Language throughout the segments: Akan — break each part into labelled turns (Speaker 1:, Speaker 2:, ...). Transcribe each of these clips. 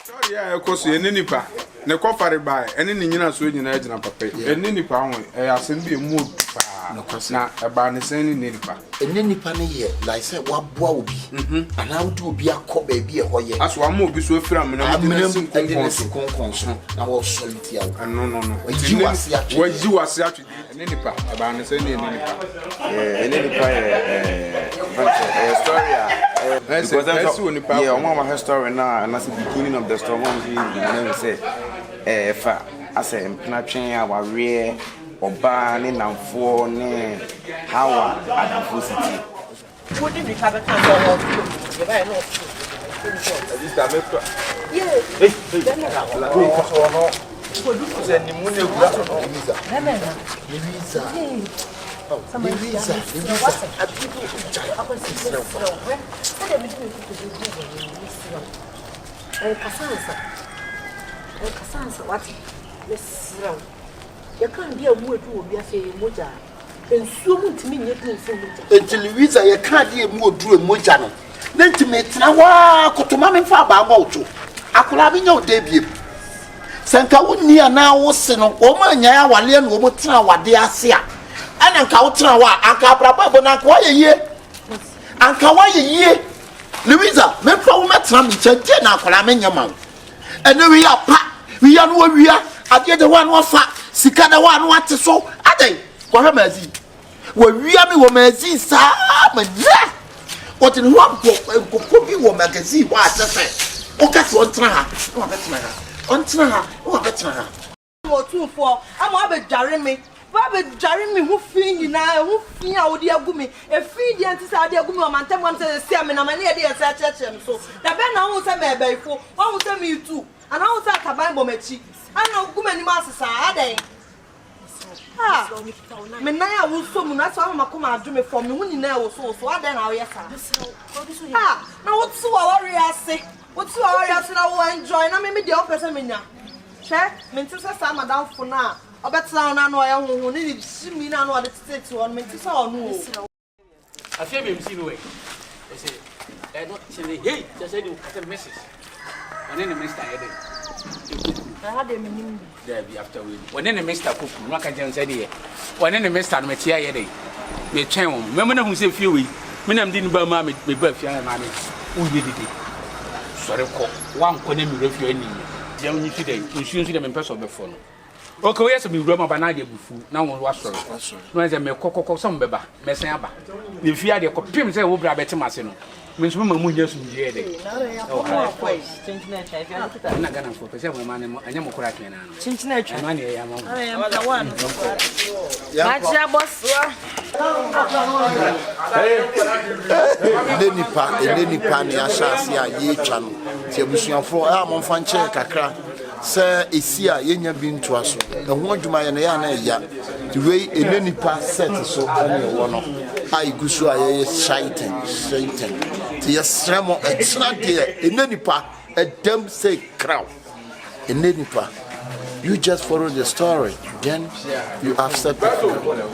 Speaker 1: Sorry, I cause you Nipa. Ne kofare by any nyina so nyina agina papa. Eni nipa ho asem bi emu na eba ne sen ni nipa.
Speaker 2: Eni nipa ne ye like say waboa obi. Ana wodi obi akọ ba bi e hoye.
Speaker 1: Aso am obi so afira me na
Speaker 2: medinesi konkonso na wo soliti awo.
Speaker 1: No.
Speaker 2: Waji wase atwe.
Speaker 1: Waji wase atwe. Eni nipa eba ne sen ni eni nipa.
Speaker 3: Eni nipa story because that's one story now and that's the beginning of the story when say fa as a penatwen aware oba ne namfo ne hawa adamfo city
Speaker 4: would you have a candle you buy no
Speaker 1: this da me
Speaker 4: what? Let's round. You can't be a wood to be a fair moja. And so much mean you can say until Louisa, you can't be a mood to a mojano. Then to me, now, Cotomam Faba Moto. I could have no debut. Sanka wouldn't near now was in a woman, ya, Walian Womotra, what they are seeing. And a coutra, and Capra Bonacquia ye. And Kawaii ye. Louisa, men from Matram, Jenna, Colamania. And we are packed. We are no we are. I get the one was fat. Sikada one what so. I think. What am I saying? We are me woman see Sam and what in one book could be one magazine. What I say? Okay, so on try. On try. Oh, better. What 2 4. I'm a Jeremy. Baba Jeremy who feel you now, who feel out dear gummy. A feed the anti-side gummy on my time to see me. I'm an idiot. So the Ben I was a baby for. One will tell me you too. And I was at a Bible mechi. I know good many masters are they? Ah, Menaya will summon us. I'm a come and do me for me when you know so. I then I'll yes. Ah, now what's so I say? What's so I say? I will enjoy. I mean, the officer, Mina. Check, Mentus, I'm a down for now. I bet I know I am who need to see me now. What it's said to on Mentus or no.
Speaker 5: I feel him see away. They say, I don't say, hey, just say you have a message. And then the minister I
Speaker 4: had a minimum.
Speaker 5: There be after we. When then the minister cook, Makajan said here. When then the minister Metia Yede, me chain, remember who say few weeks. Minam didn't buy mammy, me birth young mammy. Who did it? Sorry, one couldn't be refusing. The only today, you should see them in person before. Okay, yes, we run up an idea before. Now one was sorry. When I make cocoa some beba, Messaba. If you had a copy, say, we'll grab a Timasino. Means woman will just be a I'm not going to focus on my money. I am correcting. Since nature, money, I am the one. That's your boss.
Speaker 2: Nipa, ni ashasi ye channel. Tiabusian for Amon Fanche Kakra. Sir, is here, Yenya been to us. The one to my Yana, the way a Nipa set so one of I go so I Satan. Yes, Ramo, it's not there. In Nipa, a damn say crowd. In Nipa, you just follow the story, then you accept it.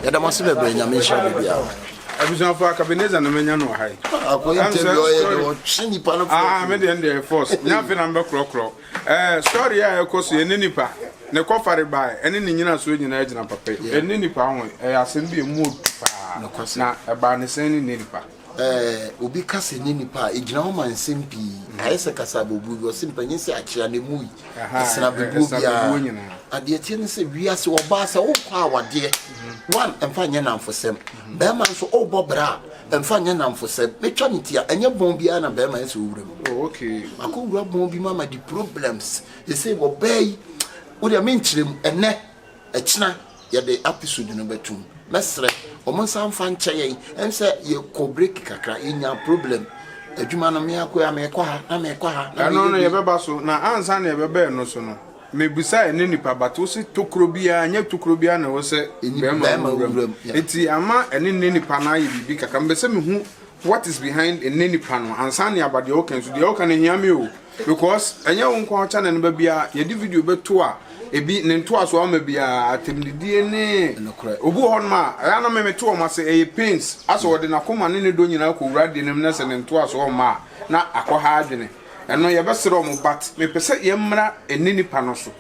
Speaker 2: And I must have been a mission.
Speaker 1: I was on for cabinets and a menu high. I made the end of force. Nothing number clock. Story, I cost you any nipa. Ne kofare by any nyina so nyina agina papa. Any nipa ho asem bi mood na eba ne sen ni nipa.
Speaker 2: Obi kase ni nipa egina ho man sempi. Ayese kasa bobu wo sempanyi se akira ne mu yi. Asena bobu bia. Ade tie ne se wiase oba se wo kwa awade. One emfa nya namfosem. Be man so obobra emfa nya namfosem. Metwa ne tia enye bon bia na be man se owuram.
Speaker 1: Oh okay.
Speaker 2: Akowura bon bi mama the problems. They say wo bay what I mean to them, and ne a china, yet the episode in number 2. Mestre, or Monsan Fan Chay, and say you co break kakra in your problem. A Jumana Miako, I make quaha,
Speaker 1: I know never basso, now answer never bear no sono. May beside Nipa, but also to Crobia, and yet to Crobiana was in Bema. It's the Ama and in Nipana, you can be some who what is behind in Nipano, and Sanya about the Okans, the Okan and Yamu. Because a young quarter and baby, a video but 2 a beat and 2 as well may be a team the DNA. Obu on ma, I don't know 2 must say a pins. As well, the Nakuma in the Donina who ride in the nest and 2 as well ma, not a hard in it. eno ye besere mo but me pese ye mmra eni nipa no so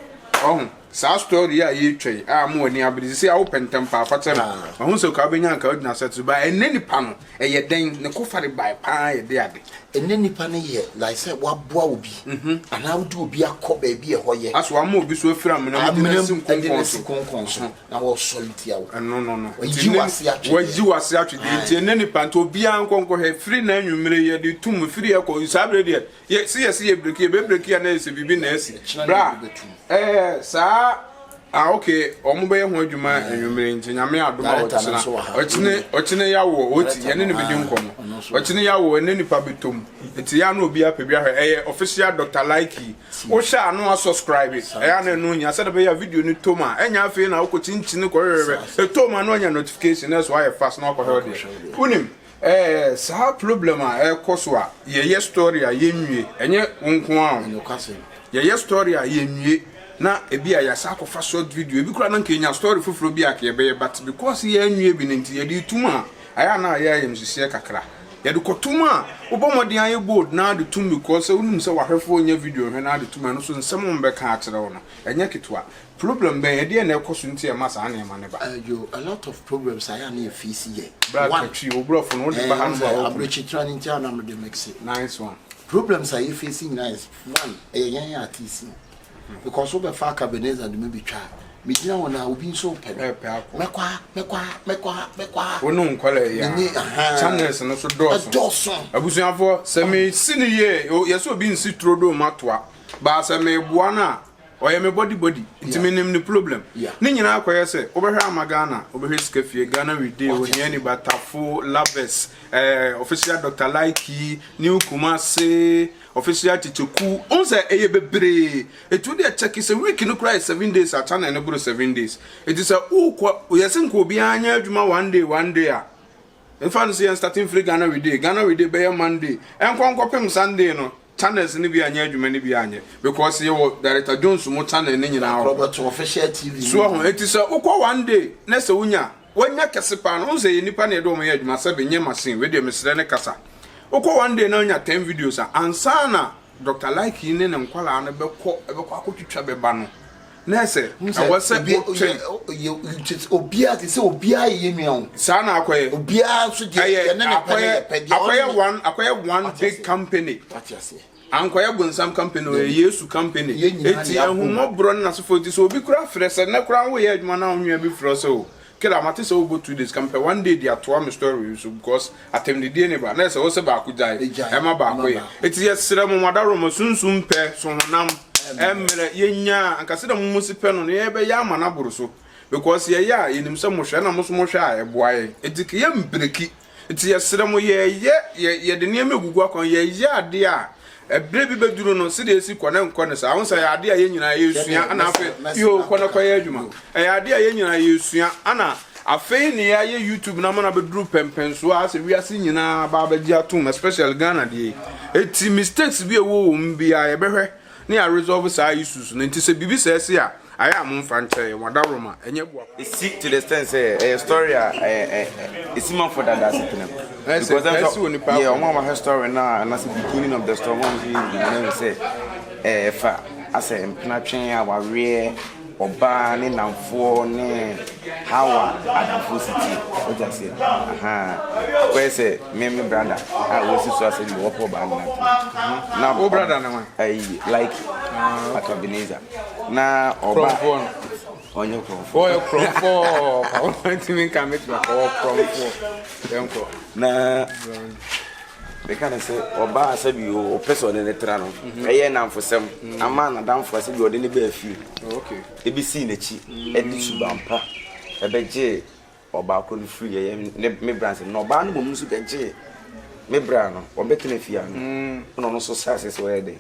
Speaker 1: sa story a ye twei a mo ani abirisi a wo pentem pa afatem ho so ka benya nka odina setu ba eni nipa no ye den ne ko fare bai pa ye de ade
Speaker 2: eni nipa no ye like say waboa obi ana wo do obi akọ ba bi e ho ye
Speaker 1: aso wa mo obi so afira me na mo de
Speaker 2: sim konkon so na wo soliti awo
Speaker 1: no
Speaker 2: waji
Speaker 1: wase atwe de eni nipa to obi an konko he free na anwumre ye de tum free e ko sabre de ye si ye breki be breki na ese bibi na esi bra sa okay omube ho adwuma enwumere nti nyame adoma ochine yawo oti yene ne bedi nkomo ochine yawo ene nipa betom nti ya na obi apebia he official Dr. Likey wo sha no subscribe ya na no nya se de be ya video ni toma enya afi na okoti nchine ko rere toma no nya notification that's why fast na ko he de unim sa problem a koso a ye story a ye nwie enye nko a ye story a ye nwie na ebi a yasa akofa short video ebi kura na nkenya story fufuro bi akye be but because ye anwie bi nti ye di tuma aya na aya yem sisi kakra ye de kotuma obomodi aye bold na de tum because unum se wahwefo onya video he na de tuma no so nsem mbe ka akere wo no enya kitwa problem be ye de na ekoso nti e masa na e ma ne ba
Speaker 2: a lot of problems aya na e face ye
Speaker 1: one three obrofo no de ba hands ba
Speaker 2: abrechi training ti ana me de mix
Speaker 1: nice one
Speaker 2: problems are you facing nice one yan artist because over far Cabernet and maybe try me dina wona obi so pe mekwa
Speaker 1: wonu nkwale ya channels no so doso abusuafo se me sini ye yeso obi nsi trodo matoa ba se me boa na oye me body ntimi nim ni problem ni nyina akoye se obehwe amagana obehwe skafie Ghana we dey oni ani batafo labes official Dr. Likey new Kumase official Tichoku onse eye bebre etu dey check is a week no cry 7 days at channel no bro 7 days it is a ukwa yesin ko bi anya adwuma one day a in fact say starting free Ghana we dey be Monday enkonkopem Sunday no channels ni bi anya adwuma ni bi anya because you director Jones mo channel ni nyina
Speaker 2: Robert official TV
Speaker 1: so ho it is a ukwa one day na se wonya kesepa no onse ye nipa na edo mo ye adwuma se be nye machine we dey mesre ne kasa ukwa one day na onya 10 videos ansa na Dr. Likey ne nkwala na bekọ akotwitwa beba no na se awose
Speaker 2: obia ti se obia ye nua
Speaker 1: sa na akoye
Speaker 2: obia so je ye ne
Speaker 1: akoye one big company ankoye bonsam company o Yesu company eti ehunmo bro na so foti so obi kura frese na kura wo ye adwuma na onwia bi fro so kila mate so go 2 days compare one day dia to am story so because atem the day ne ba na se wo se ba ku jai e ma ba ko ye eti ye sere mo madaro mo sunsum pe so honam emre yenya ankase da mo sipe no ye be ya mana buru so because ye ya yenim se mo hwe na mo so mo hwe a e boaye eti ke ye mbreki eti ye sere mo ye de ne megugu akon ye ade a ebre bi beduru no se de esi kwana nkone sa ahun sa ya ade a ye nyina ye sua ana afi yo kwana kwa ye adwuma e ya ade a ye nyina ye sua ana afei ne ya ye YouTube na mana beduru pempenso a se wiase nyina ba baji atum especially Ghana de eti mistakes bi ewo mbia ye behwe ne ya resolve sa issues no nti se bibi se ese a aya am franchise wadaroma enye bua
Speaker 3: see to the extent say a story it's man for that sitting because yeah one of story now and that's the beginning of the story one we say fa as a mpnatwen a ware oba ne namfo ne hawa adamfo city o just say ko say me brother I was so as the work oba na
Speaker 1: o brother na one
Speaker 3: like Ebenezer na oba onye
Speaker 1: kromfo I want to make am kromfo enko
Speaker 3: na they can say oba asabi o person ne tra no eye namfosem ama na damfo asabi o de ne ba afi
Speaker 1: okay
Speaker 3: ebi si na chi edi subampa ebeje oba ko no free ye me branch no oba no mo su beje me bra no obetene fia no no so success we dey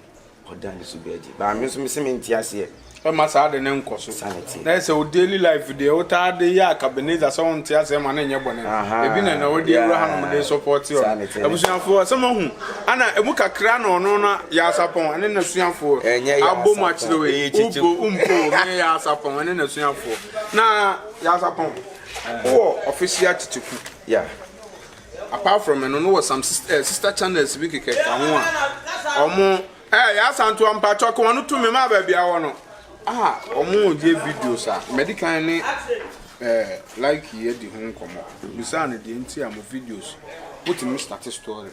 Speaker 3: odan ni su beje ba me so me se me ntiase
Speaker 1: e ma sa de ne nkoso na se o daily life dey o ta de ya Cabernet so on tia se ma na nye bone ebi na o de Abraham mo dey support yo abusuafo se mo hu ana emu kakra na ono na ya sapon ane na suafo abo ma chire we umpo ne ya sapon ane na suafo na ya sapon official Tichoku apart from no was some sister channels we keke ka ho a omo ya santo ampa choko wonu to me ma ba bia wo no omo je videos medical ni like here di hon komo bisa na di nti am videos put me start story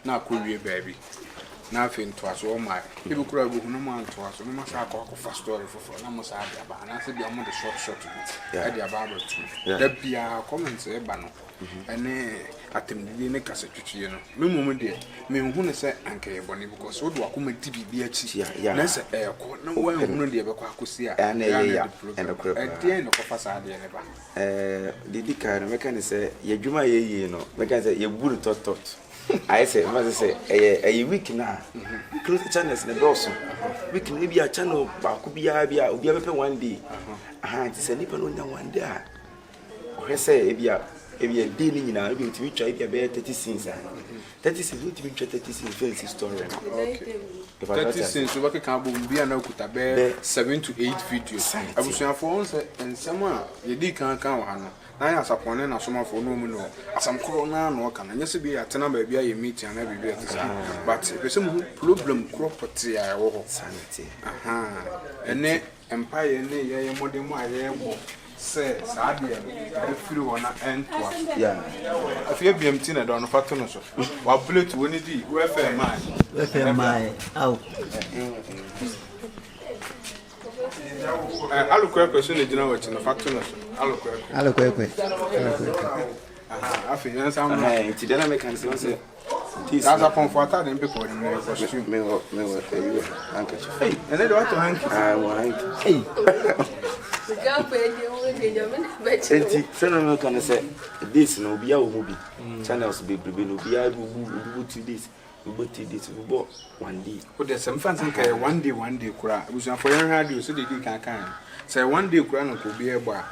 Speaker 1: na ko wie baby na fe nto aso o mai e be kura go hunu ma nto aso no ma sa akọ fa story fofo na mo sa dia ba na se dia mo de short e dia ba ba tu da bia comment e ba no ene atemdidi ne kasa twetwe no me mum de me hu ne se anka ye boni because wo do akoma di bibia chi na se ko na wo hu de be kwa akosi a
Speaker 3: na ye ya ene kura
Speaker 1: e de no ko fa sa de ne ba
Speaker 3: didi ka no me kan se ye dwuma ye yi no me kan se ye buru tot I say, must say, a week now. Close the channels in the doors. We can be a channel, but could be a one day. It's a Nipa one day. I say, if you are dealing in our to try to be 30 scenes. 30 scenes, we try 30 scenes, fancy story.
Speaker 1: Okay. 30 scenes, we can be an okuta 7 to 8 videos. I was saying for once, and someone, you did can't count. I as upon and as some for no no as some corona no can yes be at number be a meeting and every bit but there's some problem property I walk sanity and then empire ne more than my say sadia e free one end to us if you be empty na don fatu no so wa bullet woni di we fe my out alukwe person e jina wachi na fatu no so alukwe afi yan sam
Speaker 3: ti dena me kan say
Speaker 1: this as a comforter dem be for the costume
Speaker 3: me you handkerchief
Speaker 1: hey and then what to
Speaker 3: handkerchief hey enti seno kan say this no bia wo bi channels be no bia bu to this but this we one day
Speaker 1: o de some fans say one day kura busan for yan radio so dey kan say one day kura no ko bi e gba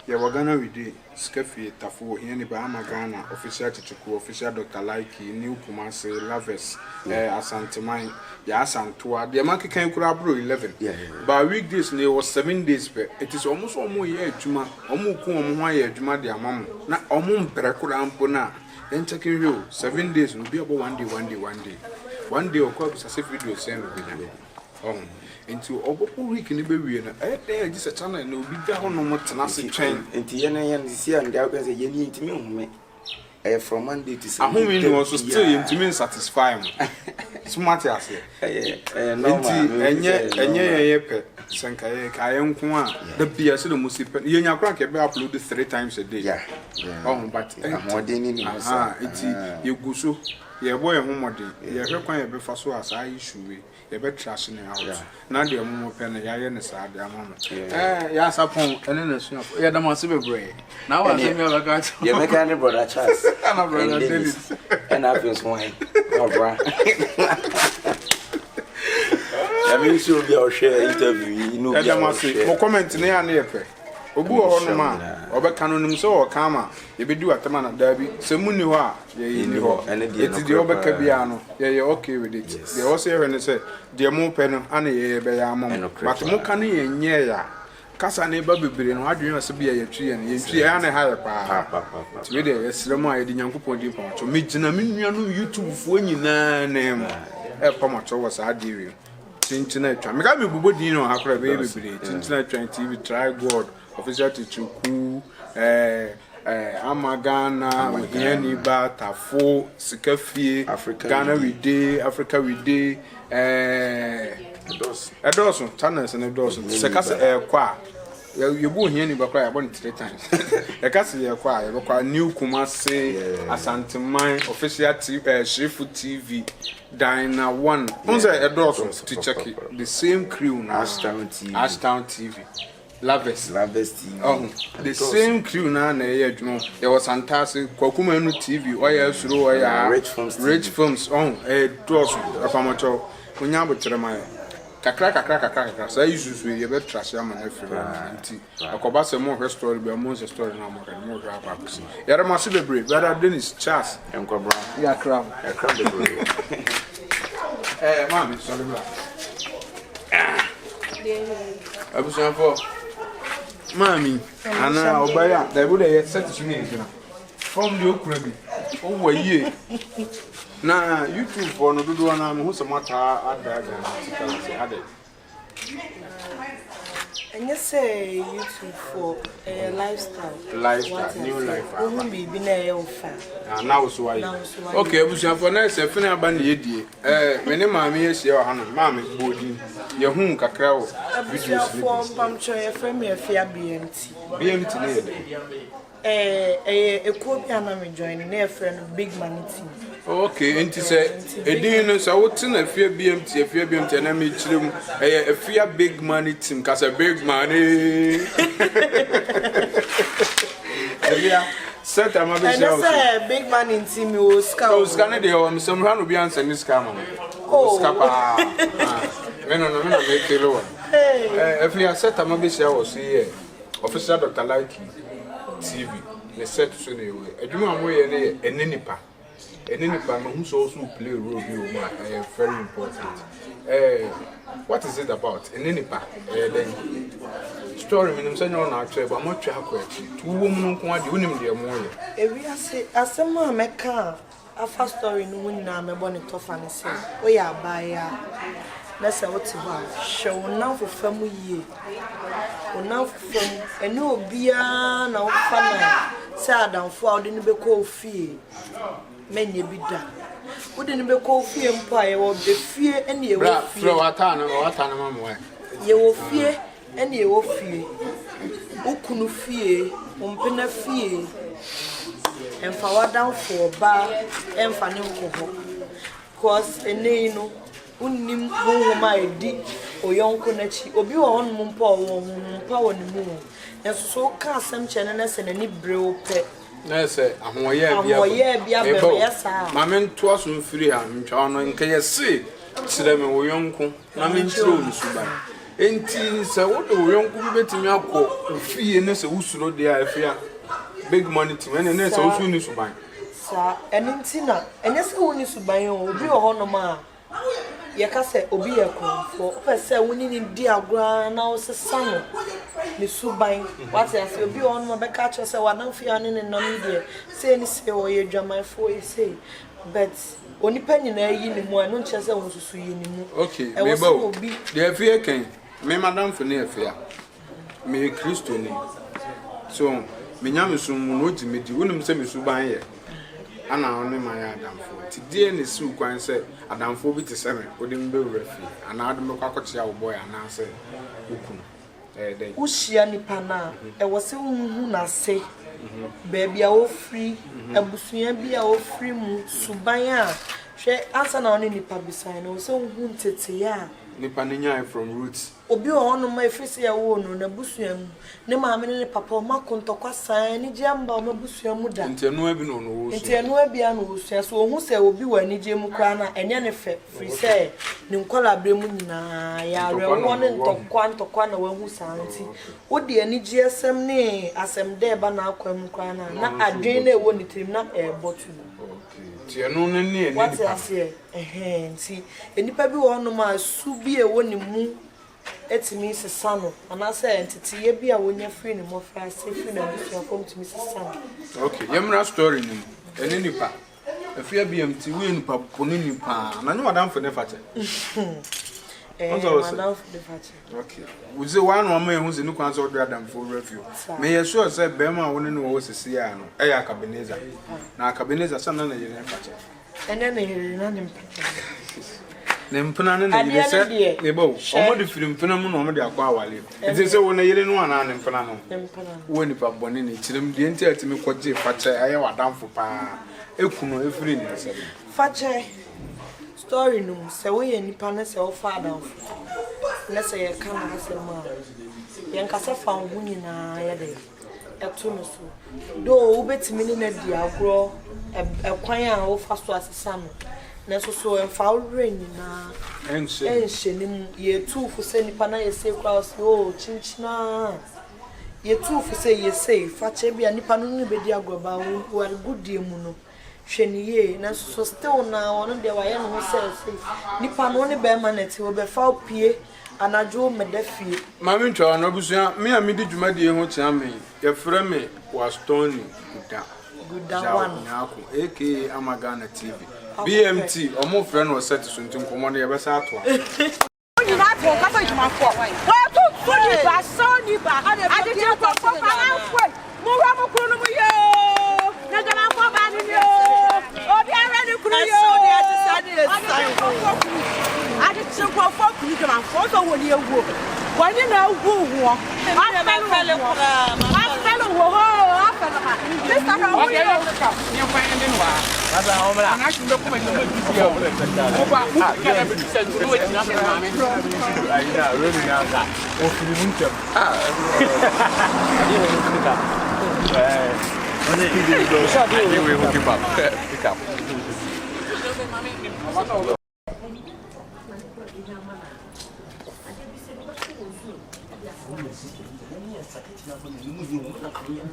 Speaker 1: ya wagana we dey skafi tafo here ni ba Ghana official chichiku official Dr. Like new Kumasi Laves Asanteman ya Asantoa the market can kura bro 11 but weekdays ne was 7 days per it is almost omo ye adwuma omo ku omo ho ye adwuma de amam na omo mpere kura ampo na en checking you 7 days no be about one day okwa bisa se video send no be into obopo week ni be wie na dey just a channel na obi da ho no motena se twen
Speaker 3: enti ye si and dey say ye ni ntimi hume from Monday to Sunday
Speaker 1: ahome ni also still ye ntimi satisfy me smart as
Speaker 3: normal
Speaker 1: enye ye pe senka ye ka ye nko a da bia se the music ye nya kra ke be upload 3 times a day but
Speaker 3: modern ni no sa
Speaker 1: enti ye guso ye boy ho modern ye hwe kwan ye be fa so as I issue we ye be trash ne out na de mo pe na ya ye ne sa de amama ya sapon ene na su ye da ma se be bre na wa se mi o ga
Speaker 3: ye make any brother Charles
Speaker 1: ana brother Dennis
Speaker 3: and I feel swine bra I mean so be our share interview you know
Speaker 1: be our share mo comment ne ya na ye pe obu ho no ma obeka no nim so o kama ye be du atama na da bi se mu ni ho a ye ni ho eti de obeka bia no ye okay with it they also hear ne say de mo pe no ana ye be ya amom but mo kan ye nye ya kasa ne ba bebere no adwen ase bia ye twi ye ne ye twi ya na ha ye pa ti we de ye sremo a ye de nyankopon di pa to me gina me nua no YouTube fo nyina na em e pa ma cho was adiwi tintina twa me ga me bubo din no akora be bebere tintina twa TV try god official Tichuku Amagana Nipa Tafo Sikafie Ghana we day Edoson channels and Edoson Sekasa kwa you go here ni bakwa about 3 times Ekasa ye kwa new Kumasi Asanteman official Shrifu TV Dina 1 once Edoson to check the same crew now Ashtown TV Laves
Speaker 3: TV.
Speaker 1: Oh, the same crew na ye adwuma. There was fantastic Kwakuma no TV. Oya suro oya Rich Films. Oh, doors afamacho. Kunya botre mai. Kakra. Say isusu ye be trash am na free nti. Akoba se mo story be mo story na mo kan mo ra ba kusi. Yara ma se bebre. Brother Dennis Charles
Speaker 3: Enkobra.
Speaker 1: Ya kram.
Speaker 3: Bebre.
Speaker 1: Mami, sorry bra. Abusan for Mami, ana obaya, da bude set to me from the okra bi. O wa ye. Na YouTube for no do na me hu se mata adaga say ade.
Speaker 6: And you say YouTube for a lifestyle.
Speaker 1: Lifestyle, new life.
Speaker 6: Won't be na ofa.
Speaker 1: Now so why? Okay, abusia for na say fina ba na yedie. Me ne maame yesi o hanu. Maame bodi. Ye hu kakra wo.
Speaker 6: Videos for pamcho ye frame ye fia BMT.
Speaker 1: BMT na yede.
Speaker 6: A copy and me join near friend big money team.
Speaker 1: Okay, enti say edin no so what na fia BMT na me chirem a fia big money team cause a big money. Yeah. Set am be show.
Speaker 6: Say big money team you scout.
Speaker 1: Oh, scan dey o some run obi answer ni scam no. Oh, scapa. No me tell one. If you set am be show so here. Official Dr. Like TV. The set so dey we. Adwuma mo ye ne Nipa. Nipa no who so play a role very important. What is it about? Nipa. Then story meaning say no na actually but mo twa akwachi. Tu wo mu nko ade wonim de mo ye.
Speaker 6: We say asema meka afa story no nyina me bo ne tofa ne say. O ya abaya. Na say what ba. Show na for famu yie. O na for famu ene obia na wo fa na say adamfo a ode ne be ko fie. Menye bida. Ode ne be ko fie mpo aye wo be fie ene ye wo fie.
Speaker 1: Bro wata na mama
Speaker 6: ye wo fie ene ye wo fie. Ukunu fie, umpena fie. Emfa wadamfo ba emfa ne nkoho. Cause ene no unnim honhoma edi oyonko nachi obi wo honum mpo wo mpa wo ne mu. Enso so ka asem chene na se nani brew pe.
Speaker 1: Na say ahoye bia be yesa. Mama nto aso mfiri ha ntwa no nke yesi kire me wo yonko na me ntiro nsuba. Enti se wo do wo yonko bi betimi akọ ofie ne se usuro de afia big money team ene ne se usu ni suban.
Speaker 6: Sa enti na enye se wo ni suban o obi wo hono ma ye ka se obi ye konfo pese woni ni di agora na wo se sano ni suban what say obi wo hono ma be ka cho se wadan fia ne no mi de se ni se wo ye dwaman fo e se but onipa nyina yi ni mu anu nche se wo susu yi ni mu.
Speaker 1: Okay me bo de afia ken me madam for ne afia me Kristo ni so me nyame so mu no di medi wonim se me suban ye ana one ma ya adamfo ti die ne su kwan se adamfo bi te seme odim be wrafi ana adom ko akoche ya boy ana se ukun dey
Speaker 6: ushia nipa na e wo se hu na se baby a wo free abusua bi a wo free mu suban a hwe ansa na one nipa bisan no se hu ntete ya
Speaker 1: nipa nya from roots
Speaker 6: obi o hono ma efisi ya wo no na busua mu ne maame ne papa o makontokwa san ni jamba o mabusua mu da
Speaker 1: ntenu abi no wo so
Speaker 6: ntenu abi a no wo so so ohu se obi wani je mu kra na enye ne fe free say ni nkola bre mu nyina ya rewo ne ntokwa na wahu santi wo de ani gsm ne asem de ba na akwa mu kra na adwen na ewo ni trim na botu
Speaker 1: tienu ne ne ni
Speaker 6: what I say nti enipa bi wo hono ma su bi ewo ni mu etimi sesano ana say entity ye bia wonya free ni mo fra say free na bi from timi sesano.
Speaker 1: Okay yemra story ni ene nipa afia BMT we nipa poni nipa na nyu madam for ne fache
Speaker 6: madam for the fache.
Speaker 1: Okay we say one one man hu se ni kwan so do adam for review me ye sure say be ma woni no wo sese ya no e ya Cabeneza na Cabeneza sana na ye ne fache
Speaker 6: ene na ye na nimpa
Speaker 1: ne mpena ne yire se e bo omo de firi mpena mu no omo de akwa awale enti se wo na yire no ana ne mpena no wo nipa bone ne kirem de enti atimi kwaje fache aye wadamfo pa ekuno efiri ne se
Speaker 6: fache story no se wo ye nipa na se wo fa adamfo na se ye kan na se ma ye nkasa fa ho nyina ye de eto no so do wo betimi ne na di agro ekwan a wo fa so asesa no na so emfa ureni na enhye ni mu ye tufu se nipa na ye se kwa so chinchina ye tufu se ye se fache bia nipa no ni bedi agoba wo are good mu no hweni ye na so still na wono de wa ye no se nipa no ne be manete wo be fa opie anajo medafie
Speaker 1: mami ntwa no busua me a medi dwumade ho tia me ye frɛ me wa stone guda
Speaker 6: one
Speaker 1: nyako aka Amagana TV BMT omo friend was set to suntum komo na yebesa ato
Speaker 7: you not to come to my phone. Well, to Nipa, so Nipa. I didn't go for my foot. Muramu Kunuyo. Nagana for Banyo. Oh, they are ready to I did so go for Nipa for the one year walk. When you know who walk, I fellow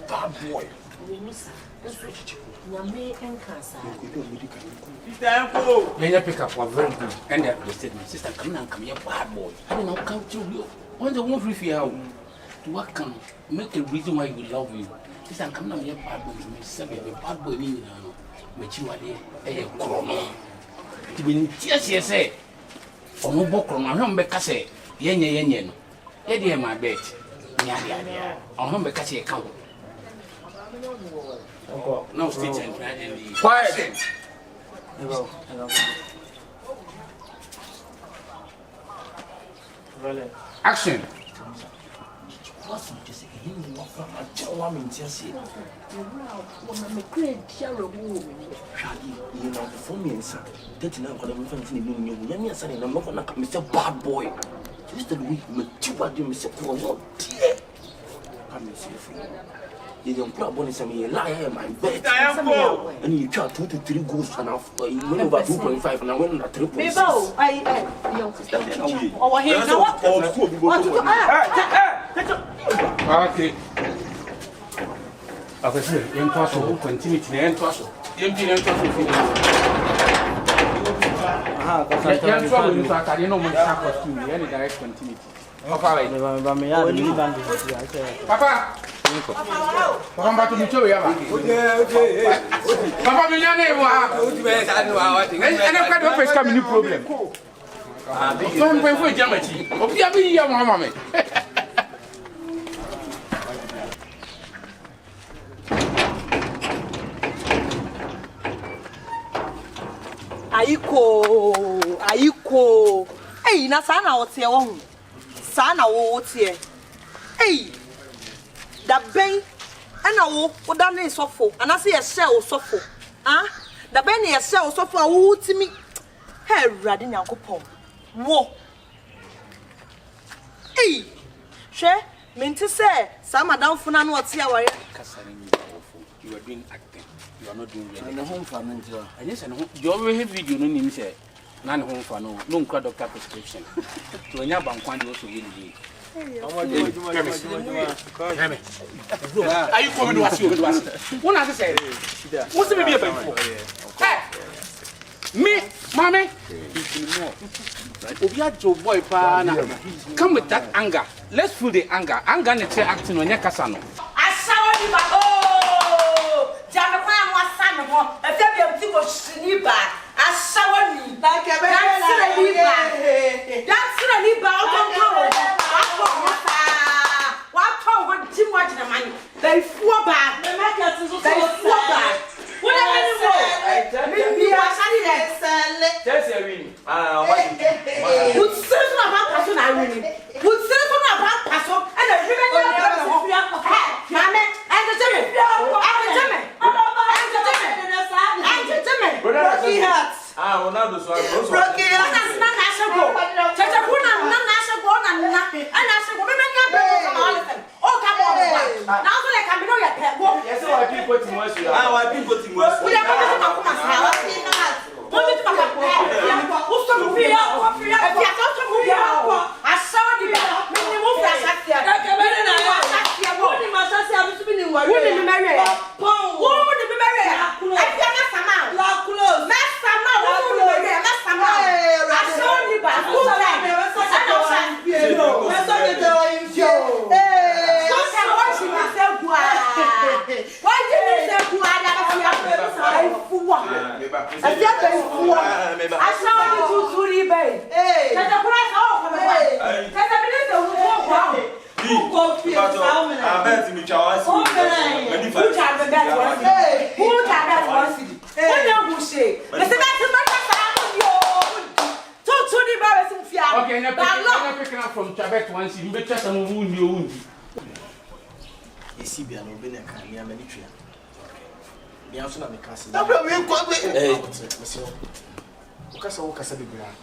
Speaker 3: bad boy.
Speaker 5: Pick up one very good. And the statement, sister, come and come here, bad boy. I don't know, come to you. When the one free out to what can make a reason why we love you. Sister, come and here, bad boy. A bad boy, meaning, but you are there, a corona. To be yes, say, or no book on my home, because say, yen. Eddie, my bet. Yeah. Or home, because you come. No stage and quiet. Action. Bad boy. Just the week, you don't put on some liar, my bet. And you try 2 to 3 goals and you win over 2.5 and I win at 3.6. Okay. Officer, you impossible. Continue to the end. Papa! Papa, to meet you. Papa, you know, I have new problem. I'm going for Germany.
Speaker 6: Ayiko. Hey, na sana wote wo. Sana wo wote. Hey. Da ben ana wo da na sofo. Ana se ye share sofo. Ah? Da ben ye share sofo a wo timi. Hey, Rade Nyankopon. Wo. Hey. She, minti say, sa madam funa no wote aware. You are doing acting. You are not doing really. And the home for me, I just know you already have video no name say. None home for no doctor prescription. To when you bank one also really. Are you coming to us? What I say? What's the baby about? Me, mommy. If you are Joe boy, come with that anger. Let's feel the anger. Anger and acting on your casano. I saw you, oh, Jamaican was son of one. I feel you to Nipa. I saw you. That's the Nipa. They four back. They four back. Whatever you want. Me, I said it. Just a ring. Would serve about person I really. Would serve about person and a human. Mamma, entertainment. Rocky hats. Ah, one of those. Rocky hats. Not national. Chachapuna, not national.
Speaker 5: Okay, I'm picking up from Chabet once you bet some wound you wound.
Speaker 8: You see, be an open and can near many tree. The answer of the castle. Because I walk as a big ground.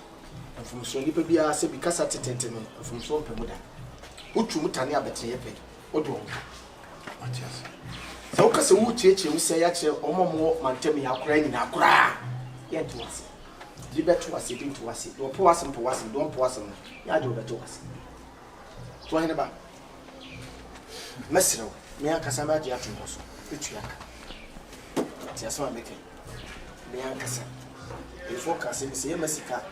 Speaker 8: And from so Nipa be a say because I attend me from so Pemuda. Who to Mutania Betty, or do Matthias. So, because who teach you say at your more Mantemi are crying in our cry. Yet to us. You bet to us, it to us, don't pour some to us, don't pour some. I do that to us. Trying about Messro, Mia Cassama Giacomoso, which you are. Just one making. Mia Cassa. The focus in the same Messica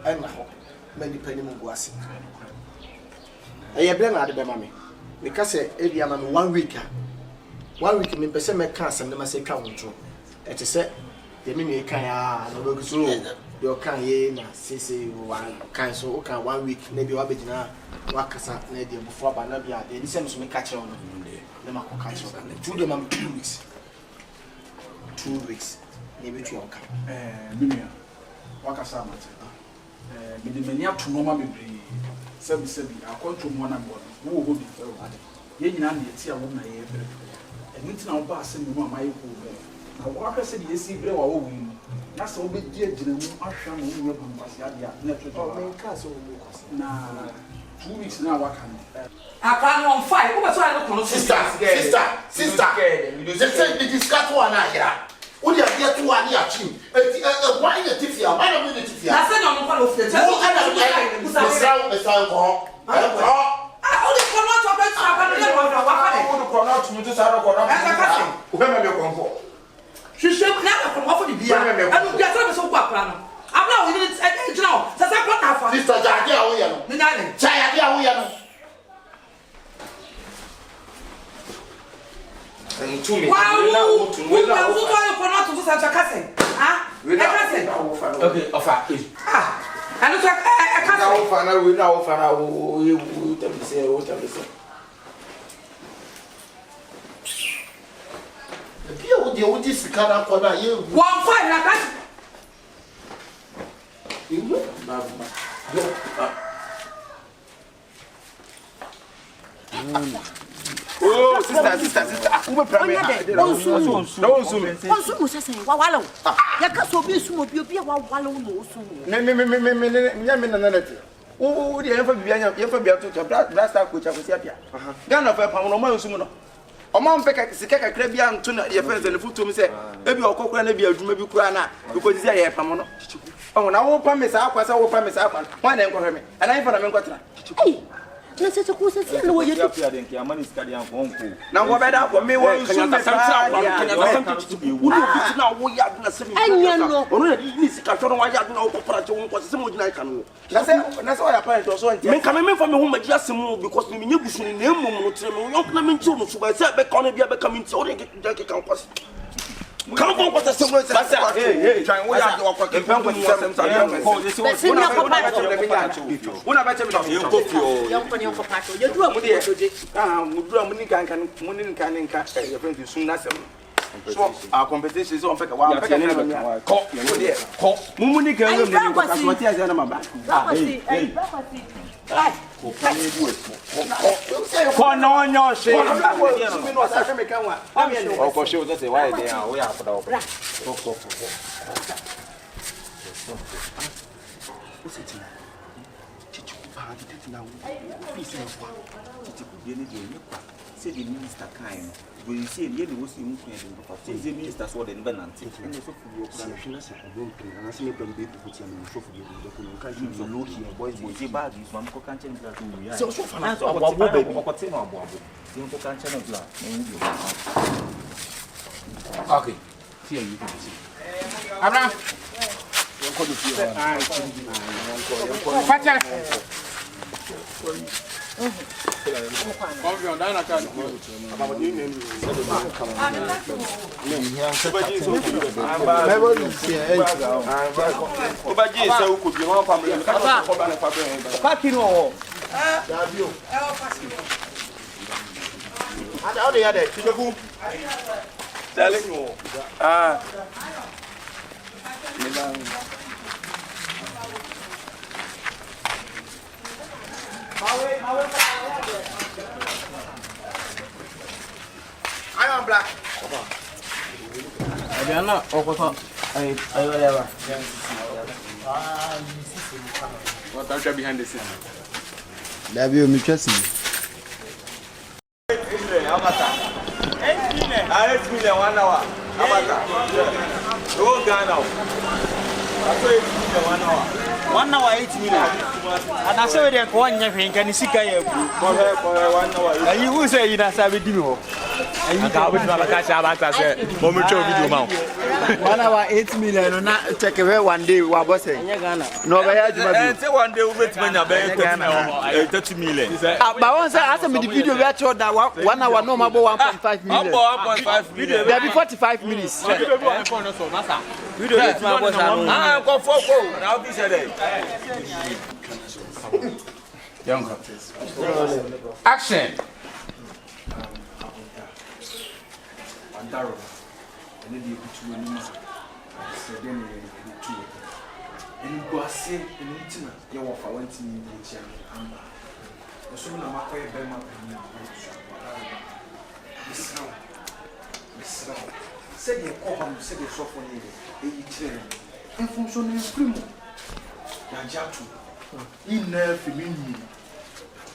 Speaker 8: and my hope. Many penny was. I have been at the mammy. Because every am 1 week. 1 week, me person make cast and the Massey come true. That is it. The mini can work so. You can ye na say one can so okay 1 week maybe wa begina wakasa na dey before ba na bia dey same so me catch on na ma ko catch on 2 days am 2 weeks 2 weeks maybe 2 oka
Speaker 9: bimia wakasa mate me de mania to no ma bebre sebi akonto mo na bo wo ho bi fero ade ye nyina na yeti a wo na ye bere enti na wo ba asem mu amaye ko na wo akase de yesi bere wa wo wi na so be die gina mu ahwa mo wo bambasi ade a na to
Speaker 8: me ka so wo kwase
Speaker 9: na 2 weeks na waka
Speaker 5: Akran on fire. Who was trying to
Speaker 2: sister they say the discuss one na here only here to one here chin why the tifia why not the tifia
Speaker 5: I said no one of the test.
Speaker 2: the sound ko
Speaker 5: only for not to bet to
Speaker 3: Who do not to Sarah Corona? Who am I going for?
Speaker 5: she should never come off the beer. And we are so quack. I'm not with it, you know. That's a quarter.
Speaker 2: sister Jackie awuya no Jackie awuya no
Speaker 3: Okay, offer.
Speaker 5: And it's like I can't
Speaker 3: we now offer we tell me say what tell me say.
Speaker 2: the people with the odi sikana kona ye
Speaker 5: 1 5 na cash.
Speaker 3: Oh, sister. Who be prime? No,
Speaker 7: Onsu say wawalo. Ya ka so bi sumo bi obi wawalo no osu.
Speaker 3: Me na nete. Oh, the enfa bibia enfa bia to blaster coach akosi apia. Gana fa pam no ma nsumu no. Oma mpeka sika kakra bia nto na ye fence le futu mi se ebi okokora na bia adwuma bi kura na because say ye pam no. Oh, na wo pam me sa akwasa wo pam me sa akwa. Wa na enko hweme. Ana enfa na me nkotra.
Speaker 7: Na se ko se se no wo yetu.
Speaker 3: Na wo be da ko me wo nsu me sa
Speaker 5: Na wo ya na se
Speaker 7: Anya no.
Speaker 5: ono na ni sika hwo no wa ya na wo kopara che wo nko se mo gina kan wo.
Speaker 3: na se wa ya parent so ntia.
Speaker 5: Me kan me fa me ho magi asem because me nya gusu ni na emom no tere me yo na me nti no so ba se be ka no bia be ka me nti o de kan kwase. Come on, what the same way? Hey, try what you are working. When I bet you go for
Speaker 7: Young for pato. You do a good
Speaker 3: your friend is soon as so our competition is on fake one call Mumuni can what is an amaba. No, she of course, she was why they are. We are for the say the minister kind. But you see, the was in the minister so then Benanti. And so for your commissioners, and I see them be to put him so for the country. So look here, boys, bad is one country. So for us, our baby, what's in our bubble. The country of love. Okay, here you can see. Abraham. Pacha.
Speaker 8: I am black.
Speaker 5: I don't know. What are you behind the scene?
Speaker 10: There be me trust me.
Speaker 11: 8 million 1 hour. Go Ghana.
Speaker 12: 1 hour 8 million. And I saw them one year in Kanisika. You will say you know Sabi. I can't wait to catch about us. Moment video now.
Speaker 10: 1 hour 8 million and not take away one day. What was it? No, I had
Speaker 11: to one day wait when 30 million.
Speaker 10: But once I asked me the video, we told that 1 hour no more 1.5 million.
Speaker 11: 1.5 million.
Speaker 10: There be 45 minutes.
Speaker 12: Video is my boss.
Speaker 11: Ah, go for go. Now be said.
Speaker 5: Young action. Andaro. And then you put you and go say an intimate. You want for 1 team. So now my way Bema. Said you call him, said you soft on and from so many primo. Najatu. In there for me.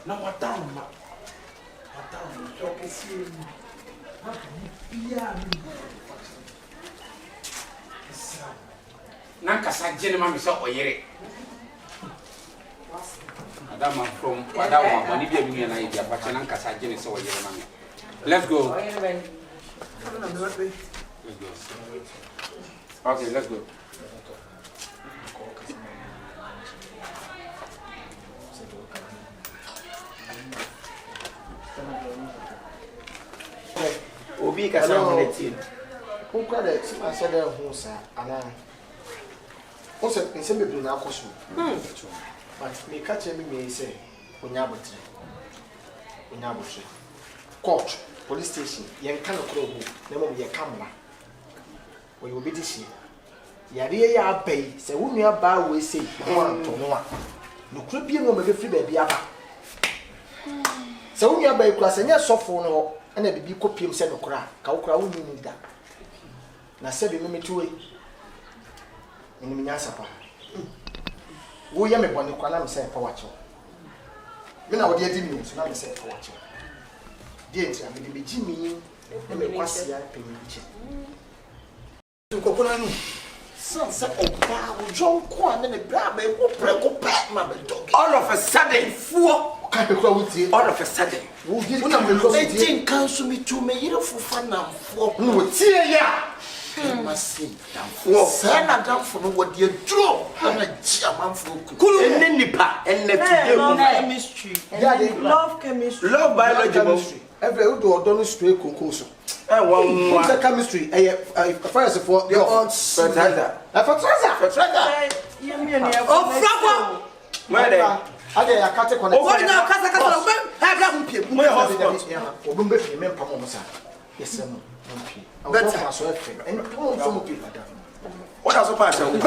Speaker 5: Now what down, talk is here. Nankasa gentleman is up or yere. Madam from Padawan, when you be an idea, but Nankasa gentleman is over yere. Let's go. Okay, let's go.
Speaker 8: Obi ka sa mo netin. Ko kwa da ti ma sa da hu sa ana. O se nse be na akoso. But me ka che me say onya botre. Court, police station, yen kan okro ho, na mo ye camera. O ye obi di shi. Yare ya abai, se wo nua ba we say ho anto no a. No kro bie no me free ba bia ba. Se wo nua ba ikura se nya sofo no ana bibi kopiem se no kra ka wo kra wo ni da na se bi me tuwe ni me nya sapa wo ya me bone kwa na me se pa wacho me na wo de adi mi so na me se pa wacho de ntia me de beji mi na me kwase ya pe mi chi ko ko na nu se oba wo jon ko na ne bra ba ko pre ko pa ma be dog all of a sudden fuo ka pe ko wo tie all of a sudden wo na me lo tie tin kan so mi tu me yire fufa na fuo no tie ya masi damfo sana damfo no wo de duro na gia manfo ku enne nipa enne today
Speaker 6: chemistry love chemistry
Speaker 8: love biology every do odo straight konkoso one chemistry first for the odds fertilizer you mean oh where there ade ya kate kone
Speaker 7: oh na kasa ha bla mpie
Speaker 8: mo obumbe fi me pamo mo sa yes no mpie better so efe and pamo so mo pi madam what has passed me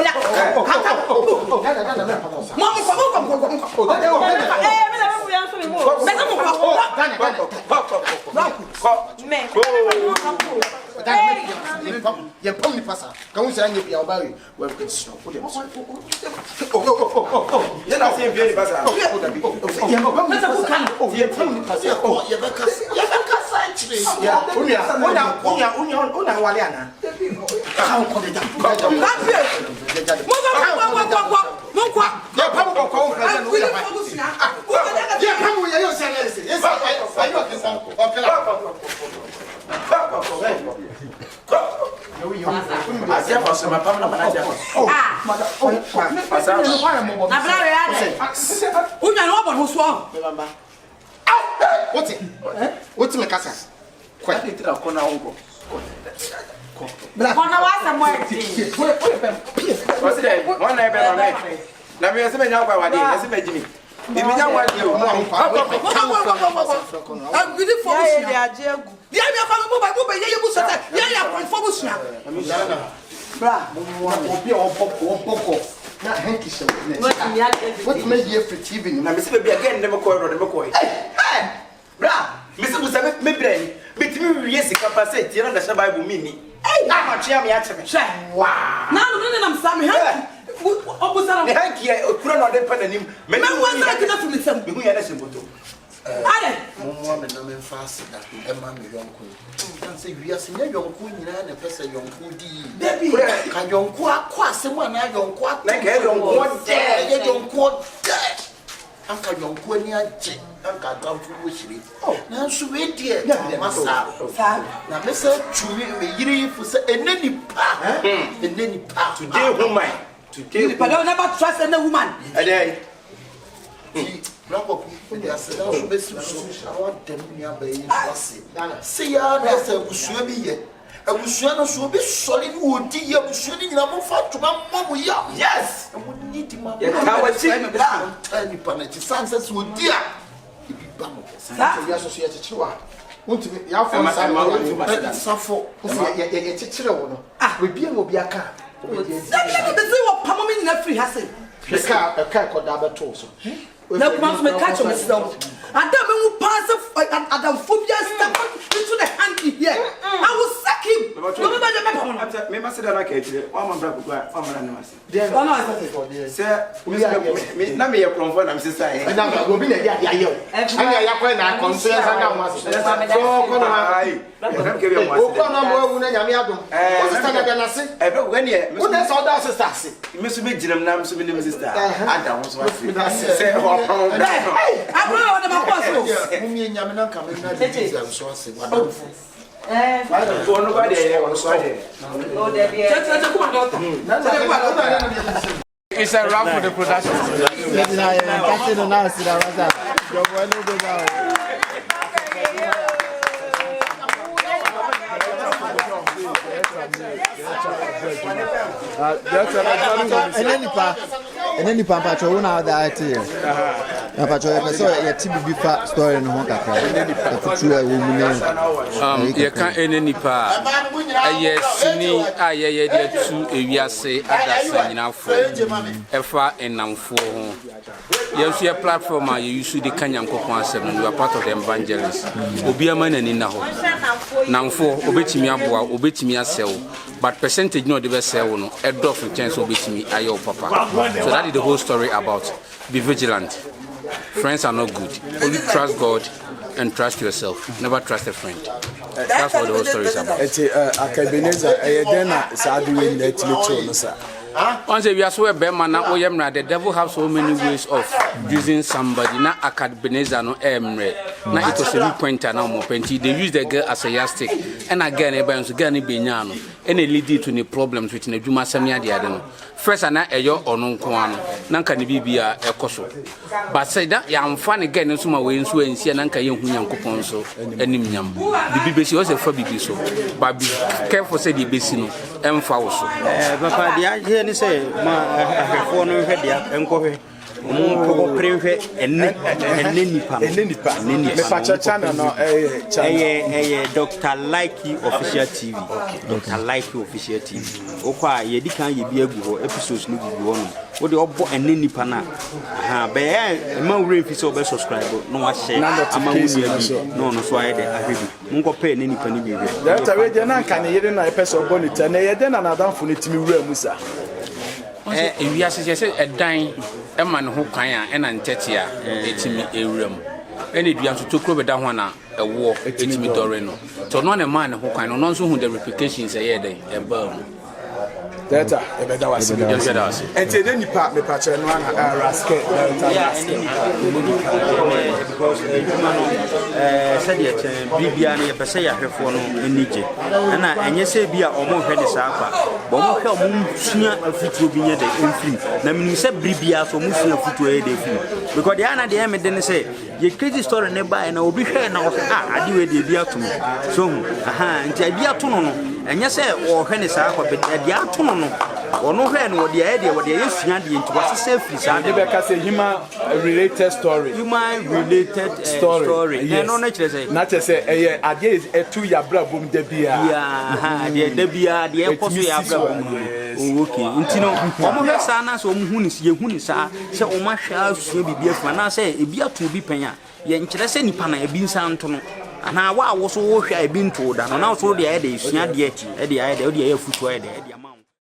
Speaker 8: pasa kan wo say anya oba we we can stop for them you know say be pasa you una wale ana What's my casa? Quite a corner.
Speaker 7: Kona wasa mwete.
Speaker 3: What's that? One I better make. Now, we are saying now, what is it? Jimmy. If you don't want you,
Speaker 4: I'm really for you. Yeah, I'm
Speaker 8: what made you for TV?
Speaker 3: I'm Mr. Baby again, never call or never call. Hey, bra, Mr. Musabe, me brain, but me, yes, capacity, you understand Bible meaning. Hey, I'm a chair, me at me. Wow.
Speaker 4: Now, I'm Sammy.
Speaker 3: Thank you, put on the pen and him. Men was like enough to listen. We are listening to.
Speaker 2: Woman, I'm fast. And mammy, young queen. Can't say we are seeing young queen and a person young queen. Baby, can young quack, someone I don't quack like a young quad there, you don't quad there. Uncle young queen, Uncle don't wish me. Oh, now, so we dear, Massa. Now, Mr. Chewy, you for any part, and any part today, woman.
Speaker 4: Today, but I never trust any woman.
Speaker 2: A day. See, I will be yet. I will show be solid wood, dear, shooting in a fat to my mom. Yes, I would need him. I was saying about tiny panity, sunsets would dear.
Speaker 8: That's associated to one. Want to be your phone, I suffer. We be a car.
Speaker 4: Pammy never free has it.
Speaker 8: A car called Dabba Toso.
Speaker 4: Now, once me catch myself. I don't know who pass Adam Phobia step into the hand here. I will sack him.
Speaker 3: Me must say like it. One man, sir, let me confirm. I'm saying, and I'm going to be a yayo. And I am concerned.
Speaker 1: It's a wrap for the production.
Speaker 10: And then Nipa patrol one out that here. Patrol, so your TV fat story in Honka.
Speaker 5: You can't any Nipa. Yes, ni aye, dear two, if you say, Ada enough for and now for you see a platform, you usually the Kenyan Copan, you are part of the evangelists. Obiaman and in the home. Now for obey me as sell, but percentage no the best sell, no, a drop in chance obey me, ayo papa. So that is the whole story about be vigilant. Friends are not good. Only trust God and trust yourself. Never trust a friend. That's what the whole story is about. Once we are so a bear man, the devil has so many ways of using somebody. Now, Akadbeneza no emre. Now it was a pointer now more penty. They use the girl as a yardstick, and again, a bands again, a binyano, and it lead to any problems with the Juma Samia Diadeno. First, and I yo or non Kuano, Nanka be a coso. But say that young fun again in some way in Swain, and Nanka young Kuponso, and Nimyam. The BBC was a Fabi so, but be careful, said the Bissino, and Fauso.
Speaker 12: Papa, the idea is say, my phone head, and go ahead. Nipa. Dr. Likey Official TV. Dr. Likey Official TV. Okwa ye di kan ye bi agu episodes no bi wono. Wo de obo ene nipa na. Ha be e ma wure fi so be subscribe no wa share. Ama wo bi no no so aye de ahwebi. Munko pe ene nipa ni bi we.
Speaker 9: That we de na kan ye de na episode bonita na ye de na adamfo ne timi wura musa.
Speaker 5: We are say a dine a man who can and tetia, etimi ewuram. Any be to crowd that one a war, etimi doreno. So not a man who can, not so who the reputation say a day, a burn.
Speaker 9: Delta, better was it. And then Nipa, me patch and one rascal.
Speaker 12: Because said yet, Bibiani, Passaya, her phone in Niger. And you say, be a almost ready Sapa, but more sooner a foot will be near the infant. Now, you said Bibia, so most of foot away the food. Because the Anna, the Emmet then say, you crazy story nearby, and I will be here now. I do the idea to me. So, and the idea to know. And yes, or Henry Sapa, but the afternoon, or no hand, what the idea, what the Asian into was a safe is a
Speaker 9: human related story.
Speaker 12: Human related story.
Speaker 9: Yes.
Speaker 12: No, nature
Speaker 9: not to say, a day is a 2 year brabum debia.
Speaker 12: Yeah, Debia, the airport. Okay, Intino, almost Sana, so Munis, Yehunisa, so Omasha, so be beer for now, say, a beer to be penya, yen Cheseni Pana, a bean santono. And I was so I been told, and now so the idea is not yet, the idea of footwear.